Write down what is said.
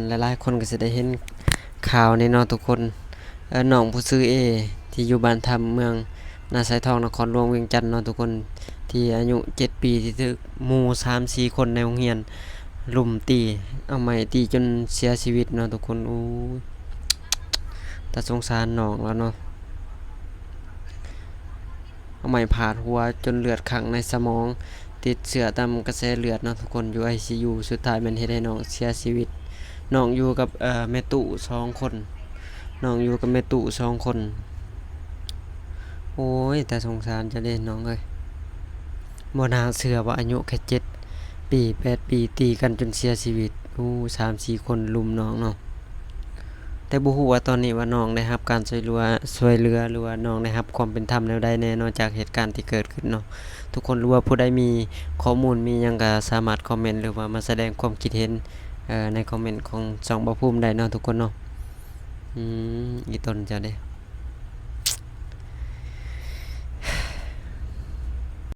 หลายๆคนก็สิได้เห็นข่าวนี่เนาะทุกคนน้องผู้ชื่อเอที่อยู่บ้านธรรมเมืองนาไซทองนครหลวงเวียงจันทน์เนาะทุกคนที่อายุ7ปีที่ถูกหมู่3-4คนในโรงเรียนรุมตีเอาไม้ตีจนเสียชีวิตเนาะทุกคนโอ้ยตาสงสารน้องแล้วเนาะเอาไม้ผาดหัวจนเลือดคั่งในสมองติดเชื้อตามกระแสเลือดเนาะทุกคนอยู่ ICU สุดท้ายมันเฮ็ดให้น้องเสียชีวิตน้องอยู่กับแม่ตู่2คนน้องอยู่กับแม่ตู่2คนโอ้ยแต่สงสารจะเด้น้องเอ้ยบ่น่าเชื่อว่าอายุแค่7ปี8ปีตีกันจนเสียชีวิตโอ้3-4คนรุมน้องเนาะแต่บ่ฮู้ว่าตอนนี้ว่าน้องได้รับการช่วยเหลือหรือว่าน้องได้รับความเป็นธรรมแนวใดแน่นอกจากเหตุการณ์ที่เกิดขึ้นเนาะทุกคนรู้ว่าผู้ใดมีข้อมูลมีหยังก็สามารถคอมเมนต์หรือว่ามาแสดงความคิดเห็นในคอมเมนต์ของช่องบ่ภูมิได้เนาะทุกคนเนาะอีต้นจ้ะเด้